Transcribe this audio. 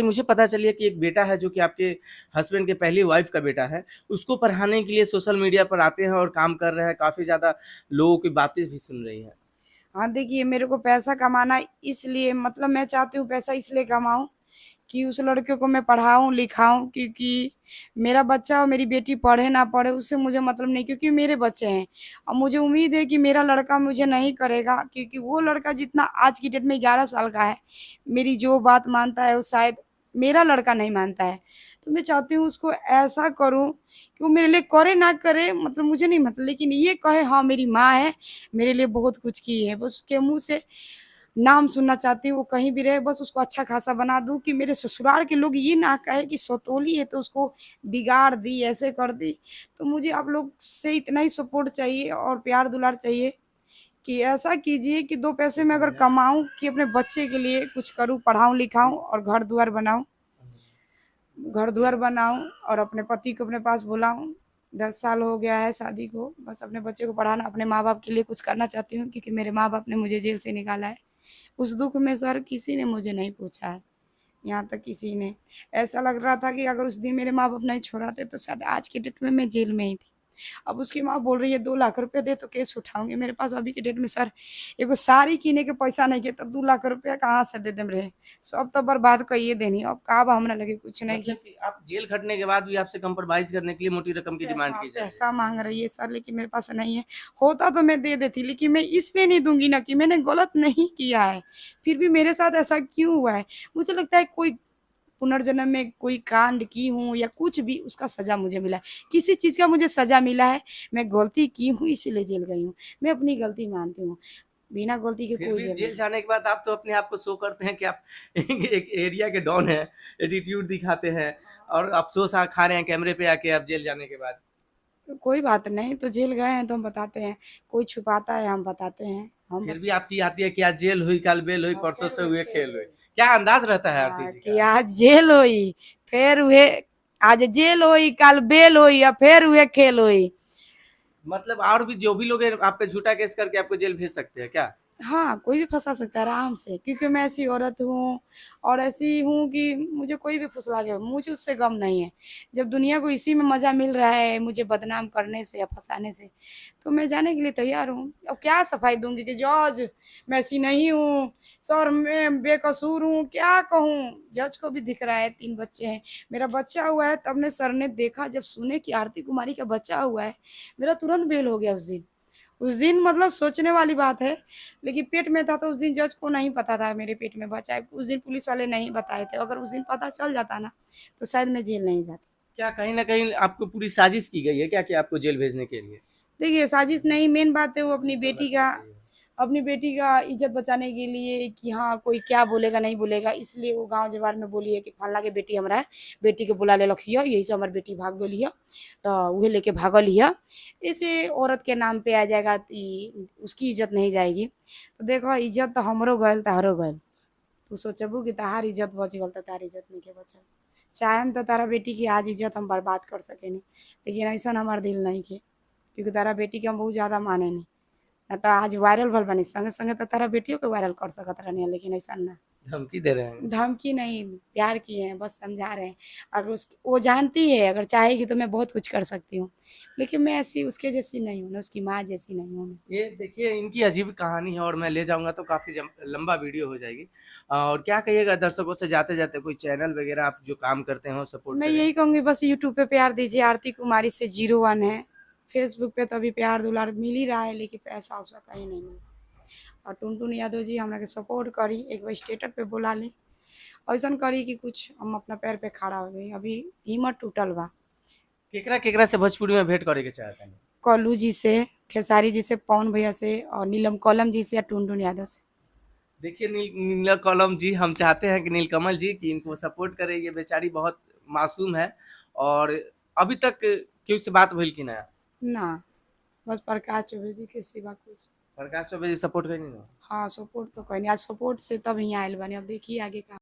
मुझे पता चलिए कि एक बेटा है जो कि आपके हस्बैंड के पहली वाइफ का बेटा है, उसको पढ़ाने के लिए सोशल मीडिया पर आते हैं और काम कर रहे हैं, काफ़ी ज़्यादा लोगों की बातें भी सुन रही हैं। हाँ, देखिए मेरे को पैसा कमाना इसलिए मतलब मैं चाहती हूँ पैसा इसलिए कमाऊँ कि उस लड़के को मैं पढ़ाऊँ, लिखाऊँ क्योंकि मेरा बच्चा और मेरी बेटी पढ़े ना पढ़े उससे मुझे मतलब नहीं क्योंकि मेरे बच्चे हैं। और मुझे उम्मीद है कि मेरा लड़का मुझे नहीं करेगा क्योंकि वो लड़का जितना आज की डेट में 11 साल का है, मेरी जो बात मानता है वो शायद मेरा लड़का नहीं मानता है। तो मैं चाहती हूँ उसको ऐसा करूँ कि वो मेरे लिए करे ना करे मतलब मुझे नहीं मतलब लेकिन ये कहे हाँ मेरी माँ है, मेरे लिए बहुत कुछ की है। बस उसके मुँह से नाम सुनना चाहती हूँ, वो कहीं भी रहे बस उसको अच्छा खासा बना दूँ कि मेरे ससुराल के लोग ये ना कहे कि सौतोली है तो उसको बिगाड़ दी, ऐसे कर दी। तो मुझे आप लोग से इतना ही सपोर्ट चाहिए और प्यार दुलार चाहिए कि ऐसा कीजिए कि 2 पैसे मैं अगर कमाऊँ कि अपने बच्चे के लिए कुछ करूँ, पढ़ाऊँ लिखाऊँ और घर-द्वार बनाऊँ। घर-द्वार बनाऊँ और अपने पति को अपने पास बुलाऊँ। 10 साल हो गया है शादी को, बस अपने बच्चे को पढ़ाना, अपने माँ-बाप के लिए कुछ करना चाहती हूँ क्योंकि मेरे माँ-बाप ने मुझे जेल से निकाला है। उस दुःख में सर किसी ने मुझे नहीं पूछा है, यहाँ तक किसी ने। ऐसा लग रहा था कि अगर उस दिन मेरे माँ-बाप नहीं छोड़ाते तो शायद आज की डेट में मैं जेल में ही थी। अब उसकी माँ बोल रही है 2 लाख रुपए दे तो केस उठाऊँगी। मेरे पास अभी के डेट में सर एगो साड़ी किने के पैसा नइखे त 2 लाख रुपया कहाँ से दे देम रे? सब तो बर्बाद कइए देनी, अब का बा हमरा लगे कुछ मतलब नइखे। कि आप जेल खटने के बाद भी आपसे कंप्रोमाइज़ करने के लिए मोटी रकम की डिमांड पैसा की जा रही है। पैसा माँग रही है सर लेकिन मेरे पास नहीं है। होता तो मैं दे देती लेकिन मैं इसलिए नहीं दूँगी ना कि मैंने गलत नहीं किया है। फिर भी मेरे साथ ऐसा क्यों हुआ है? मुझे लगता है कोई पुनर्जन्म में कोई कांड की हूँ या कुछ भी उसका सज़ा मुझे मिला है। किसी चीज़ का मुझे सज़ा मिला है, मैं गलती की हूँ इसीलिए जेल गई हूँ। मैं अपनी गलती मानती हूँ। बिना गलती के फिर कोई भी जेल जेल नहीं। जाने के बाद आप तो अपने आप को शो करते हैं कि आप एक एरिया के डॉन हैं, एटीट्यूड दिखाते हैं और अफ़सोस खा रहे हैं कैमरे पे आके आप जेल जाने के बाद। कोई बात नहीं तो जेल गए हैं तो हम बताते हैं। कोई छुपाता है हम बताते हैं। हम फिर बत भी आपकी आती है कि आज जेल हुई, कल बेल हुई, हाँ, परसों फिर से वही हुए खेल खेल हुए। हुई। क्या अंदाज़ रहता है आरती हाँ, जी कि का? आज जेल होई, फिर उहे आज जेल होई, कल बेल होई या फिर उहे खेल होई। मतलब और भी जो भी लोग हैं आप पे झूठा केस करके आपको जेल भेज सकते हैं क्या? हाँ, कोई भी फँसा सकता है आराम से क्योंकि मैं ऐसी औरत हूँ और ऐसी हूँ कि मुझे कोई भी फुसला के मुझे उससे गम नहीं है। जब दुनिया को इसी में मज़ा मिल रहा है मुझे बदनाम करने से या फँसाने से, तो मैं जाने के लिए तैयार हूँ। अब क्या सफाई दूँगी कि जज मैं ऐसी नहीं हूँ, सर मैं बेकसूर हूँ, क्या कहूँ? जज को भी दिख रहा है 3 बच्चे हैं। मेरा बच्चा हुआ है तब ने सर ने देखा जब सुने कि आरती कुमारी का बच्चा हुआ है, मेरा तुरंत बेल हो गया उस दिन। उस दिन मतलब सोचने वाली बात है, लेकिन पेट में था तो उस दिन जज को नहीं पता था मेरे पेट में बच्चा है। उस दिन पुलिस वाले नहीं बताए थे, अगर उस दिन पता चल जाता ना, तो शायद मैं जेल नहीं जाती। क्या कहीं न कहीं आपको पूरी साजिश की गई है क्या कि आपको जेल भेजने के लिए? देखिए साजिश नहीं मेन बात है वो अपनी बेटी का इज़्ज़त बचाने के लिए कि हाँ, कोई क्या बोलेगा नहीं बोलेगा इसलिए वो गाँव जवार में बोली है कि फल्ला के बेटी हमरा है, बेटी के बुला लेलक हिय, यही से हमर बेटी भाग गेल हिय, तो उहे लेके भागल हिय। ऐसे औरत के नाम पे आ जाएगा इ उसकी इज़्ज़त नहीं जाएगी। तो देखो इज़्ज़त तो हमरो गइल तहरो गइल। तू सोचबू कि तहार इज़्ज़त बच गइल त तार इज़्ज़त नइखे बचल। चाहेम त तारा बेटी की आज इज़्ज़त हम बर्बाद कर सकेनी, लेकिन अइसन हमार दिल नइखे। क्योंकि तारा बेटी के हम बहुत ज़्यादा मानेनी। ना तो आज वायरल भइल बानी, संगे-संगे तो तारा बेटियों के वायरल कर सकत रहनी लेकिन ऐसा ना। धमकी दे रहे हैं। धमकी नहीं, प्यार किए हैं, बस समझा रहे हैं। अगर उस वो जानती है अगर चाहेगी तो मैं बहुत कुछ कर सकती हूँ। लेकिन मैं ऐसी उसके जैसी नहीं हूँ ना, उसकी माँ जैसी नहीं हूँ मैं। ये देखिए इनकी अजीब कहानी है और मैं ले जाऊँगा तो काफ़ी लंबा वीडियो हो जाएगी। और क्या कहिएगा दर्शकों से जाते-जाते कोई चैनल वगैरह आप जो काम करते हो सपोर्ट मैं करें? यही कहूँगी बस यूट्यूब पे प्यार दीजिए आरती कुमारी से 01 है। फेसबुक पे तो अभी प्यार दुलार मिल ही रहा है लेकिन पैसा-वैसा कहीं नहीं मिल रहा। और टुनटुन यादव जी हमरा के सपोर्ट करी, एक बार स्टेटस पे बोला ली। ऐसन करी कि कुछ हम अपना पैर पे खड़ा हो जाई। अभी हिम्मत टूटल बा। केकरा-केकरा से भोजपुरी में भेंट करे के चाहतानी? कल्लू जी से, खेसारी जी से, पवन भैया से और नीलम कौलम जी से या टुनटुन यादव से। देखिए नीला कॉलम जी हम चाहते हैं कि नीलकमल जी कि इनको सपोर्ट करें, ये बेचारी बहुत मासूम है और अभी तक केहू से बात भइल कि ना? ना, बस प्रकाश चौबे जी के सिवा कुछ। प्रकाश चौबे जी सपोर्ट करी ना? हाँ, सपोर्ट तो कइनी। आज सपोर्ट से तब हियाँ आइल बानी। अब देखिए आगे का